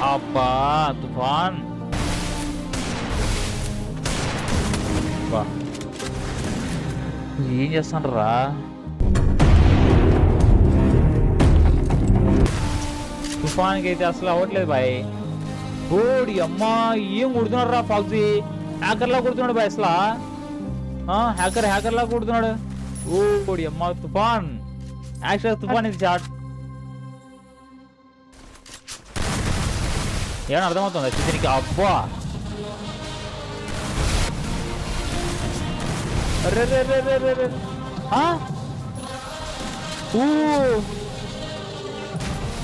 అబ్బా తుఫాన్ బా ఏం చేస్తాండ్రా? తుఫాన్కి అయితే అసలు అవ్వట్లేదు బాయ్. ఓడి అమ్మా ఏం కొడుతున్నాడు రా ఫాక్సీ. హ్యాకర్లా కొడుతున్నాడు బాయ్ అసలు. హ్యాకర్లా కొడుతున్నాడు. ఓడి అమ్మా తుఫాన్ యాక్చువల్ తుఫాన్ ఇది చాట్. ఏమైనా అర్థమవుతుందా చిత్రికి? అబ్బా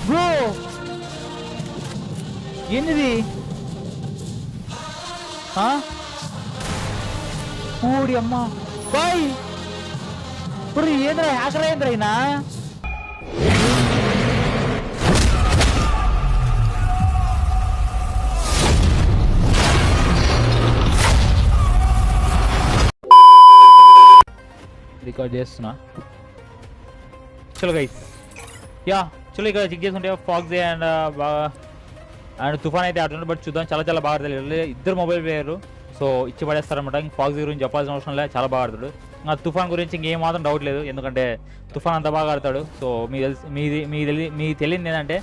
బ్రో ఏంటిది? ఓడి అమ్మా బాయ్ ఇప్పుడు ఏంద్రా హ్యాకర్ అయింద్రా అయినా. రికార్డ్ చేస్తున్నా. చలో గైస్ యా చలో ఇక్కడ చెక్ చేసుకుంటే ఫాక్సీ అండ్ తుఫాన్ అయితే ఆడుతున్నాడు. బట్ చూద్దాం చాలా చాలా బాగా ఆడతాడు. ఇద్దరు మొబైల్ ప్లేయర్ సో ఇచ్చి పడేస్తారనమాట. ఇంక ఫాక్సీ గురించి చెప్పాల్సిన అవసరం లేదు, చాలా బాగా ఆడతాడు. ఇంకా తుఫాన్ గురించి ఇంకేం మాత్రం డౌట్ లేదు, ఎందుకంటే తుఫాన్ అంత బాగా ఆడతాడు. సో మీకు తెలియదు ఏంటంటే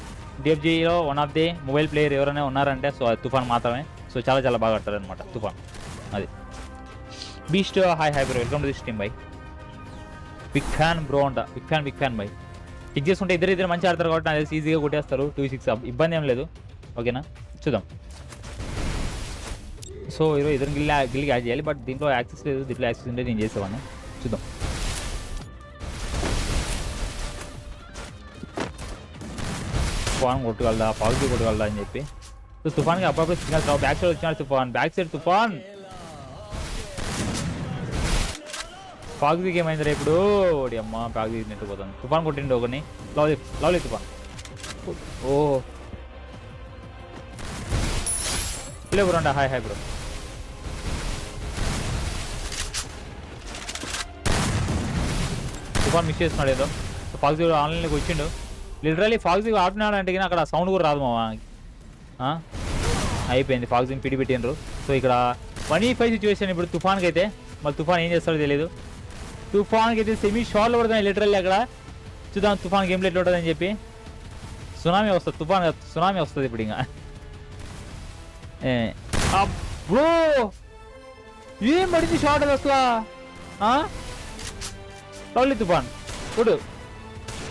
డిఎఫ్జీలో one of the mobile player ఎవరైనా ఉన్నారంటే సో అది తుఫాన్ మాత్రమే. సో చాలా చాలా బాగా ఆడతాడు అనమాట తుఫాన్. అది beast hi bro, welcome to this team బై. బిగ్ ఫ్యాన్ బ్రో అంట. బిగ్ ఫ్యాన్ బై. టిక్ చేసుకుంటే ఇద్దరు మంచిగా ఆడతారు కాబట్టి నాకు తెలిసి ఈజీగా కొట్టేస్తారు. 2-6 ఇబ్బంది ఏం లేదు. ఓకేనా చూద్దాం. సో ఇద్దరు గిల్లికి యాడ్ చేయాలి, బట్ దీంట్లో యాక్సెస్ లేదు. దీంట్లో యాక్సెస్ ఉంటే నేను చేసేవాడిని. చూద్దాం. తుఫాన్ కొట్టగలదా, పాజిటివ్ కొట్టగలదా అని చెప్పి. సో తుఫాన్కి అప్పుడప్పుడు సిగ్నల్స్ రావు. బ్యాక్ సైడ్ వచ్చినాడు తుఫాన్, బ్యాక్ సైడ్ తుఫాన్. ఫాక్సీకి ఏమైంది ఇప్పుడు? ఓడి అమ్మ ఫాక్సీ నెట్టుకుపోతాను. తుఫాన్ కొట్టిండు ఒకరిని. లవ్లీ తుఫాన్. ఓ బ్రో అంట. Hi bro. తుఫాన్ మిస్ చేస్తున్నాడు ఏదో. ఫాక్సీ ఆన్లైన్లోకి వచ్చిండు. లిటరలీ ఫాక్సీ ఆడుతున్నాడు అంటే అక్కడ సౌండ్ కూడా రాదు మావా. అయిపోయింది, ఫాక్సీని పిడి పెట్టిండ్రు. సో ఇక్కడ 1v5 సిచ్యువేషన్ ఇప్పుడు తుఫాన్కి అయితే. మళ్ళీ తుఫాన్ ఏం చేస్తాడో తెలియదు. తుఫాన్కి అయితే సెమీ షార్ట్లో పడుతున్నాయి లిటరల్లీ అక్కడ. చూద్దాం తుఫాన్ గేమ్ ప్లేట్లో ఉంటుందని చెప్పి. సునామీ వస్తుంది, సునామీ వస్తుంది ఇప్పుడు. ఇంకా బ్రో ఏం పడింది షార్ట్ అది అసలు. లవ్లీ తుఫాన్ చూడు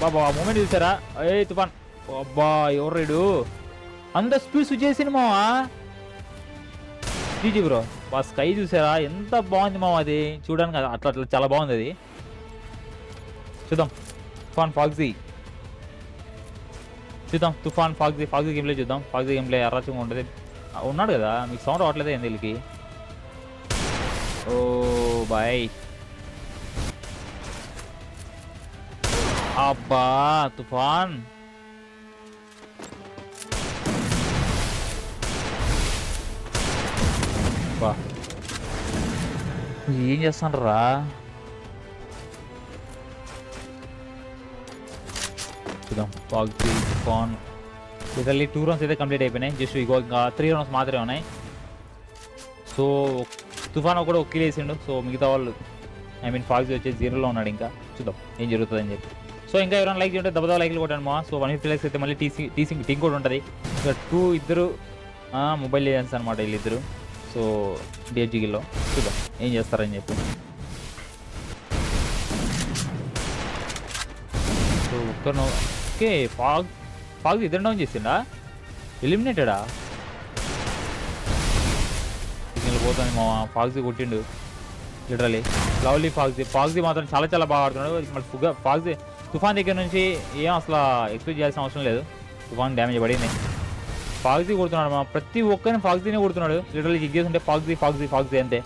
బాబా, ఆ మూమెంట్ చూసారా? ఏ తుఫాన్ అబ్బా ఎవరు రీడు అంత స్పీడ్ స్విచ్ చేసింది మావా. GG bro. బా స్కై చూసారా ఎంత బాగుంది మావా, అది చూడడానికి అట్లా చాలా బాగుంది అది. చూద్దాం తుఫాన్ ఫాక్సీ. చూద్దాం తుఫాన్ ఫాక్సీ గేమ్లో చూద్దాం. ఫాక్సీ గేమ్లో అరాచంగా ఉంటుంది. ఉన్నాడు కదా, మీకు సౌండ్ రావట్లేదు ఏంది వీళ్ళకి? ఓ బాయ్ అబ్బా తుఫాన్. బా ఏం చేస్తాండ్రా? చూద్దాం ఫాక్సీ తుఫాన్. లిటరల్లీ 2 రౌండ్స్ అయితే కంప్లీట్ అయిపోయినాయి. జస్ట్ ఇంకా 3 రౌండ్స్ మాత్రమే ఉన్నాయి. సో తుఫాన్ ఒకటి ఒక కిల్ వేసిండు. సో మిగతా వాళ్ళు ఫాక్సీ వచ్చేసి 0లో ఉన్నాడు. ఇంకా చూద్దాం ఏం జరుగుతుందని చెప్పి. సో ఇంకా ఎవరైనా లైక్ చేయంటే దెబ్బ లైక్లు కొట్టాను మా. సో 150 లైక్స్ అయితే మళ్ళీ టీం కూడా ఉంటుంది. ఇంకా ఇద్దరు మొబైల్ ఏజెంట్స్ అనమాట వీళ్ళిద్దరు. సో డిఎఫ్జీలో చూద్దాం ఏం చేస్తారని చెప్పి. సో ఒక్కరు ఓకే ఫాక్సీ ఇద్దరు డౌన్ చేసిండా? ఎలిమినేటెడా? సిగ్నల్ పోతుంది మా. ఫాక్సీ కొట్టిండు లిటరలీ. లవ్లీ ఫాక్సీ మాత్రం చాలా చాలా బాగా ఆడుతున్నాడు. మళ్ళీ ఫాక్సీ తుఫాన్ దగ్గర నుంచి ఏం అసలు ఎక్స్పెక్ట్ చేయాల్సిన అవసరం లేదు. తుఫాన్ డ్యామేజ్ పడింది. ఫాక్సీ కొడుతున్నాడు మా. ప్రతి ఒక్కరిని ఫాక్సీనే కొడుతున్నాడు లిటరలీ. చెక్ చేస్తుంటే ఫాక్సీ అంతే.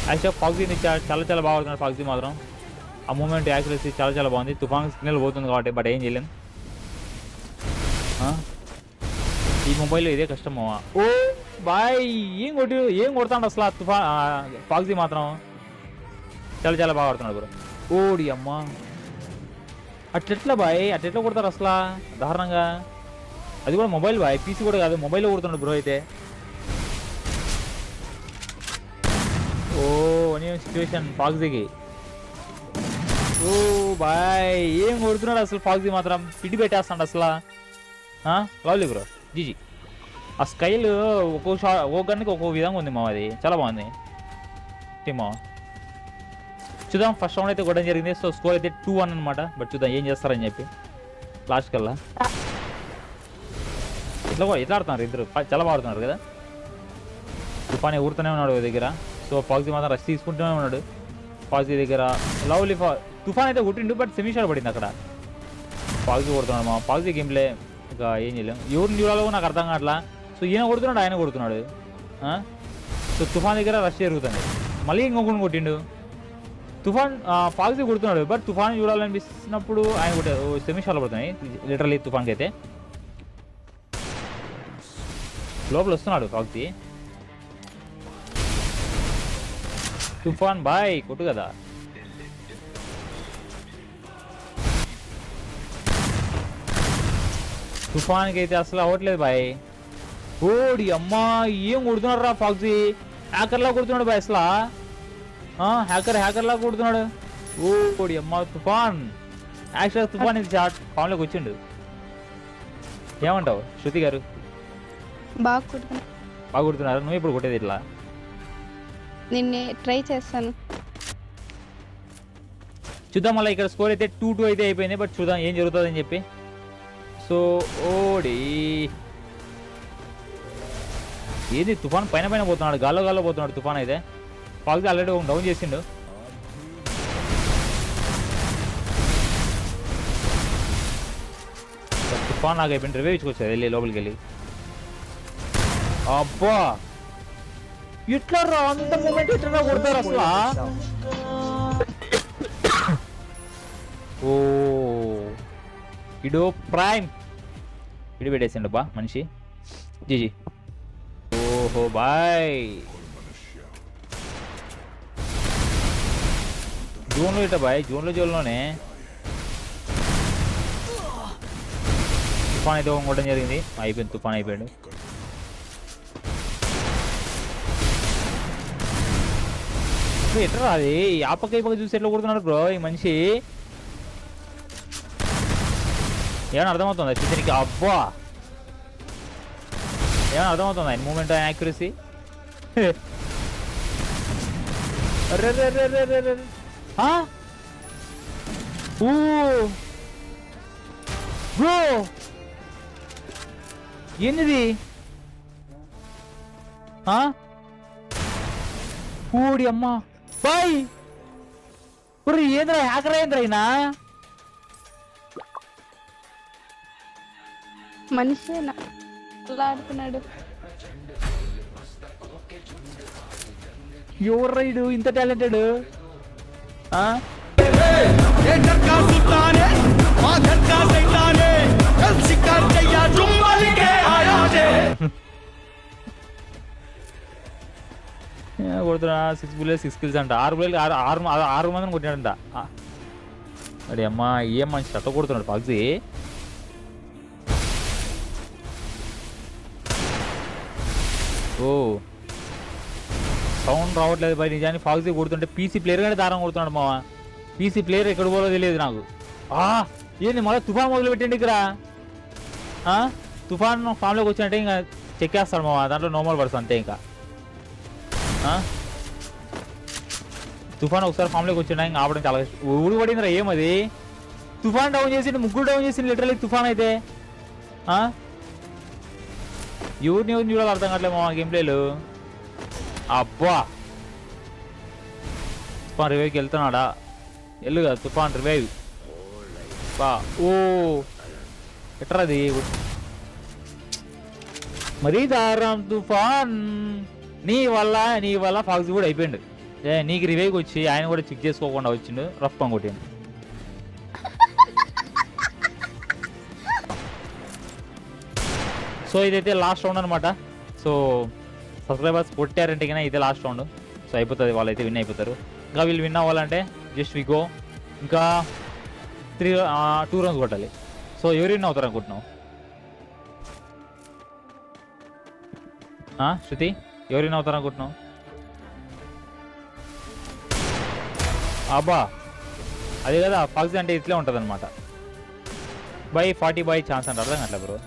యాక్చువల్గా ఫాక్సీని చాలా చాలా బాగా ఆడుతున్నాడు ఫాక్సీ మాత్రం. ఆ మూమెంట్ యాక్యురసీ చాలా చాలా బాగుంది. తుఫాన్ సిగ్నల్ పోతుంది కాబట్టి, బట్ ఏం చేయలేం. ఈ మొబైల్లో ఇదే కష్టం మావా. ఓ బాయ్ ఏం కొడతాడు అసలు ఫాక్సీ మాత్రం. చాలా చాలా బాగా ఆడుతున్నాడు బ్రో. ఓడి అమ్మా అట్లెట్లా బాయ్, అట్లెట్లా కొడతారు అసలు దారుణంగా. అది కూడా మొబైల్ బాయ్, పీసీ కూడా కాదు, మొబైల్లో కొడుతున్నాడు బ్రో అయితే. ఓ నేను సిచ్యువేషన్ ఫాక్సీకి. ఓ బాయ్ ఏం కొడుతున్నాడు అసలు ఫాక్సీ మాత్రం, పిడి పెట్టేస్తాడు అసలు. Lovely bro, GG. ఆ స్కైల్ ఒక్కో ఒక్కో గన్కి ఒక్కో విధంగా ఉంది మా, అది చాలా బాగుంది టీమా. చూద్దాం, ఫస్ట్ రౌండ్ అయితే కొట్టడం జరిగింది. సో స్కోర్ అయితే 2-1 అనమాట. బట్ చూద్దాం ఏం చేస్తారని చెప్పి లాస్ట్ కల్లా. ఎట్లా ఆడుతున్నారు ఇద్దరు, చాలా బాగుతున్నారు కదా. తుఫాన్ ఊరుతూనే ఉన్నాడు దగ్గర. సో ఫాక్సీ మాత్రం రష్ తీసుకుంటూనే ఉన్నాడు ఫాక్సీ దగ్గర. లవ్లీ తుఫాన్ అయితే కొట్టిండు, బట్ సెమీషాట్ పడింది అక్కడ. ఫాక్సీ కొడుతున్నాడు మా, ఫాక్సీ గేమ్లే ఇంకా ఏం చేయలేం. ఎవరిని చూడాలో నాకు అర్థం కావట్లా. సో ఈయన కొడుతున్నాడు, ఆయన కొడుతున్నాడు. సో తుఫాన్ దగ్గర రష్ జరుగుతుంది. మళ్ళీ ఇంకొకరిని కొట్టిండు. తుఫాన్ ఫాక్సీ కొడుతున్నాడు, బట్ తుఫాన్ చూడాలనిపిస్తున్నప్పుడు ఆయన కొట్టాడు. సెమీషాట్లు పడుతున్నాయి లిటరల్లీ తుఫాన్కి అయితే. లోపల వస్తున్నాడు ఫాక్సీ. తుఫాన్ బాయ్ కొట్టు కదా. తుఫాన్కి అయితే అసలు అవ్వట్లేదు బాయ్. ఓడి అమ్మా ఏం కొడుతున్నాడు రా ఫాక్సీ, హ్యాకర్లా కొడుతున్నాడు బాయ్ అసలు. హ్యాకర్లా కొడుతున్నాడు. ఓడి అమ్మ తుఫాన్. యాక్చువల్గా తుఫాన్ ఇది చాట్ ఫామ్లోకి వచ్చిండు. ఏమంటావు శృతి గారు? బాగా కొడుతున్నారు. నువ్వు ఇప్పుడు కొట్టేది ఇట్లా? నిన్నే ట్రై చేస్తాను. చూద్దాం. మళ్ళీ ఇక్కడ స్కోర్ అయితే 2-2 అయితే అయిపోయింది. బట్ చూద్దాం ఏం జరుగుతుందని చెప్పి. సో ఓడి ఏది తుఫాన్ పైన పోతున్నాడు, గాల్లో పోతున్నాడు తుఫాన్ అయితే. ఫాక్సీ ఆల్రెడీ డౌన్ చేసిండు. తుఫాన్ నాకు అయిపోయింది. రివైవ్ ఇచ్చుకొచ్చారు వెళ్ళి లోపలికి వెళ్ళి. అబ్బా ఎట్లా రా అంత మూమెంట్ ఎట్లా కొడతారు అసలు. ఓ ఇడో ప్రైమ్ ఇడి పెట్టేసిండు బా మనిషి. జీజీ. ఓహో బాయ్. జోన్లో ఇట్లా బాయ్, జోన్లోనే తుఫాన్ అయితే కొట్టడం జరిగింది. అయిపోయింది, తుఫాన్ అయిపోయాడు. ఎట్లా అది ఆ పక్క ఈ పక్క చూసి ఎట్లా కొడుతున్నాడు బ్రో ఈ మనిషి. ఏమైనా అర్థమవుతుందా చిత్రికి? అబ్బా ఏమైనా అర్థమవుతుందా ఆయన మూమెంట్, ఆయన యాక్యురసీ? బ్రో ఏంది ఊడి అమ్మా బాయ్. ఇప్పుడు ఏంద్రా హ్యాకర్ అయింద్రా అయినా మనిషి అలా ఆడుతున్నాడు. ఎవరు రైడు ఇంత టాలెంటెడ్? కొడుతున్నా 6 bullets 6 kills అంట. 6 bullets 6 మందిని కొట్టినాడంట. అడి అమ్మా ఏం మంచి అట్ట కొడుతున్నాడు ఫాక్సీ. ఓ సౌండ్ రావట్లేదు బయట నిజాన్ని. ఫాక్సీ కొడుతుంటే పీసీ ప్లేయర్ కానీ దారం కొడుతున్నాడు మావా. పీసీ ప్లేయర్ ఎక్కడ పోలో తెలియదు నాకు. ఏంది మళ్ళీ తుఫాన్ మొదలు పెట్టండి ఇక్కడ. తుఫాన్ ఫామ్లోకి వచ్చినట్టే ఇంకా చెక్కేస్తాడు మావా. దాంట్లో నోమల్ పడుతుంది అంతే. ఇంకా తుఫాన్ ఒకసారి ఫామ్లోకి వచ్చిండా ఇంకా ఆపడం చాలా ఊడి పడిందిరా. ఏమది తుఫాన్ డౌన్ చేసిండు, ముగ్గురు డౌన్ చేసిండు లిటరల్లీ తుఫాన్ అయితే. ఎవరిని చూడాలి అర్థం కావట్లేదు మా గేమ్ ప్లేలు. అబ్బా తుఫాన్ రివైవ్కి వెళ్తున్నాడా? వెళ్ళు కదా తుఫాన్ రివైవ్ బా. ఓ ఎట్రాది మరీ దారం తుఫాన్. నీ వల్ల ఫాక్సీ కూడా అయిపోయిండు. నీకు రివైవ్కి వచ్చి ఆయన కూడా చెక్ చేసుకోకుండా వచ్చిండు, రఫ్ కొట్టిండు. సో ఇదైతే లాస్ట్ రౌండ్ అనమాట. సో సబ్స్క్రైబర్స్ కొట్టారంటే కన్నా ఇదే లాస్ట్ రౌండ్. సో అయిపోతుంది, వాళ్ళైతే విన్ అయిపోతారు. ఇంకా వీళ్ళు విన్ అవ్వాలంటే జస్ట్ వి గో ఇంకా 2 rounds కొట్టాలి. సో ఎవరు విన్ అవుతారు అనుకుంటున్నావు? శృతి ఎవరైనా అవుతారు అనుకుంటున్నావు? అబ్బా అదే కదా ఫాక్సీ అంటే ఇట్లే ఉంటుంది అనమాట. బై 40 బై ఛాన్స్ అంటే అర్థం అట్లా బ్రో.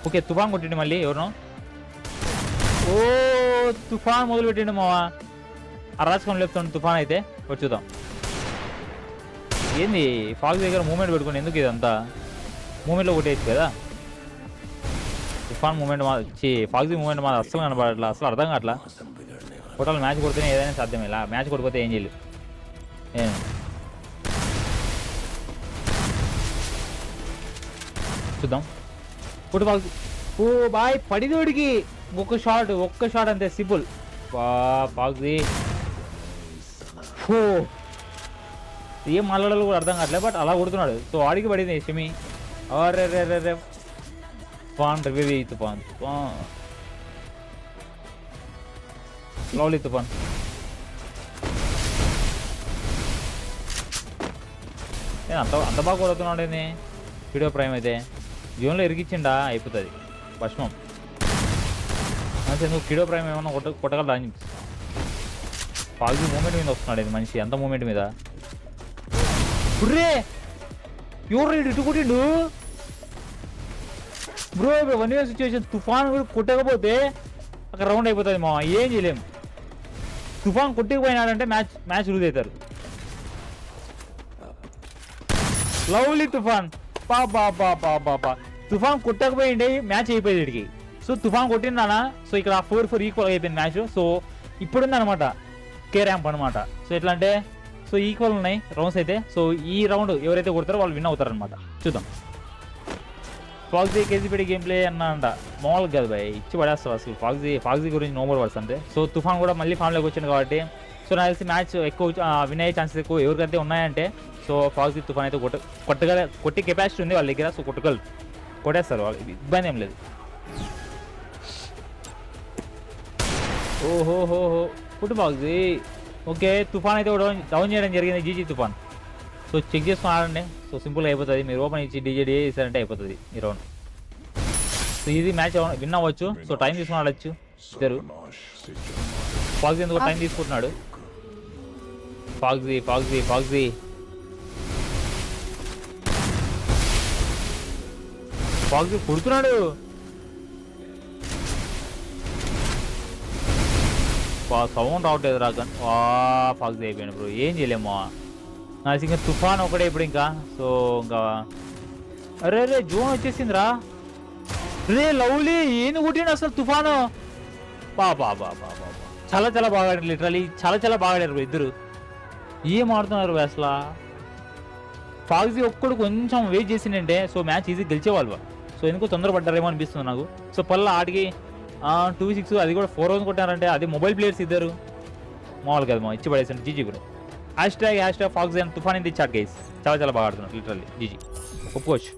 ఓకే తుఫాన్ కొట్టిండు మళ్ళీ ఎవరు. ఓ తుఫాన్ మొదలు పెట్టిండు మావా. అరాచకం లేపుతుండు తుఫాన్ అయితే. ఒకటి చూద్దాం ఏంది ఫాక్సీ దగ్గర మూమెంట్ పెట్టుకుని ఎందుకు ఇదంతా. మూమెంట్లో కొట్టేయచ్చు కదా. తుఫాన్ మూమెంట్ ఫాక్సీ మూమెంట్ మాది అస్సలు కనబడట్లా, అసలు అర్థం కావట్లా. టోటల్ మ్యాచ్ కొడితేనే ఏదైనా సాధ్యమే, ఇలా మ్యాచ్ కొడిపోతే ఏం చేయలేదు. చూద్దాం కొట్టు ఫాక్సీ. ఓ బాయ్ పడిదోడికి ఒక్క షాట్ అంతే సింపుల్. ఫాక్సీ ఏం మాట్లాడాలో కూడా అర్థం కావట్లేదు, బట్ అలా కొడుతున్నాడు. సో ఆడికి పడింది షమి. అరే రే రే రే తుఫాన్ రివ్యూ తుఫాన్ లవ్లీ తుఫాన్. అంత బాగా కొడుతున్నాడు ఏంది వీడియో ప్రైమ్ అయితే. జోన్లో ఇరికిచ్చిండా అయిపోతుంది భస్మం. అంటే నువ్వు కిడో ప్రైమ్ ఏమన్నా కొట్టగలరా అని చెప్పి. ఫాక్సీ మూమెంట్ మీద వస్తున్నాడు ఇది మనిషి. ఎంత మూమెంట్ మీద ఎవరు ఇటు కొట్టిండు బ్రో. 1v1 సిచ్యువేషన్ తుఫాన్ కూడా కొట్టకపోతే అక్కడ రౌండ్ అయిపోతుంది మా. ఏం చేయలేం. తుఫాన్ కొట్టకపోయినాడంటే మ్యాచ్ లూజ్ అవుతారు. లవ్లీ తుఫాన్. పాపా తుఫాన్ కొట్టకపోయింది మ్యాచ్ అయిపోయింది వీడికి. సో తుఫాన్ కొట్టిందానా. సో ఇక్కడ 4-4 ఈక్వల్ అయిపోయింది మ్యాచ్. సో ఇప్పుడుంది అనమాట కే ర్యాంప్ అనమాట. సో ఎట్లా అంటే సో ఈక్వల్ ఉన్నాయి రౌండ్స్ అయితే. సో ఈ రౌండ్ ఎవరైతే కొడతారో వాళ్ళు విన్ అవుతారు అనమాట. చూద్దాం. ఫాక్సీ కేజీపీడి గేమ్ ప్లే అన్న అంట మామూలుగా కాదు బాయ్, ఇచ్చి పడేస్తారు అసలు. ఫాక్సీ గురించి నో మోర్ వర్డ్స్ అంతే. సో తుఫాన్ కూడా మళ్ళీ ఫామ్లోకి వచ్చింది కాబట్టి సో నాకు తెలిసి మ్యాచ్ ఎక్కువ విన్ అయ్యే ఛాన్సెస్ ఎక్కువ ఎవరికైతే ఉన్నాయంటే. సో ఫాక్సీ తుఫాన్ అయితే కొట్టి కెపాసిటీ ఉంది వాళ్ళ దగ్గర. సో కొట్టేస్తారు వాళ్ళు, ఇబ్బంది ఏం లేదు. ఓహోహోహో కొట్టు ఫాక్సీ. ఓకే తుఫాన్ అయితే డౌన్ చేయడం జరిగింది జీజీ తుఫాన్. సో చెక్ చేసుకుని ఆడండి. సో సింపుల్గా అయిపోతుంది. మీరు ఓపెన్ ఇచ్చి డీజే చేశారంటే అయిపోతుంది ఈ రౌండ్. సో ఇది మ్యాచ్ విన్ అవ్వచ్చు. సో టైం తీసుకుని ఆడచ్చు ఇద్దరు. ఫాక్సీ ఎందుకు టైం తీసుకుంటున్నాడు. ఫాక్సీ కొడుతున్నాడు. సౌండ్ రావట్లేదు రాక. ఫాక్సీ అయిపోయాడు బ్రో. ఏం చేయలేమో నాకు ఇంకా తుఫాన్ ఒకటే ఇప్పుడు ఇంకా. సో ఇంకా అరే జోన్ వచ్చేసిందిరా. రే లవ్లీ ఏంది కొట్టిండు అసలు తుఫాను. బాబా చాలా బాగా ఆడారు. లిటరలీ చాలా బాగా ఆడారు ఇద్దరు. ఏం ఆడుతున్నారు అసలు. ఫాక్సీ ఒక్కడు కొంచెం వెయిట్ చేసిందంటే సో మ్యాచ్ ఈజీ గెలిచేవాళ్ళు. సో ఎందుకో తొందరపడ్డారేమో అనిపిస్తుంది నాకు. సో పల్లా ఆడికి 2v6 అది కూడా 4 rounds కొట్టారంటే అది మొబైల్ ప్లేయర్స్ ఇద్దరు మామూలు కదా మా. ఇచ్చి పడేసాను జీజీ కూడా. హ్యాష్ ట్యాగ్ ఫాక్సీ అండ్ తుఫాన్ ఇది చాట్ గైస్. చాలా బాగా ఆడుతున్నారు లిటరల్లీ జీజీ ఒప్పుకోవచ్చు.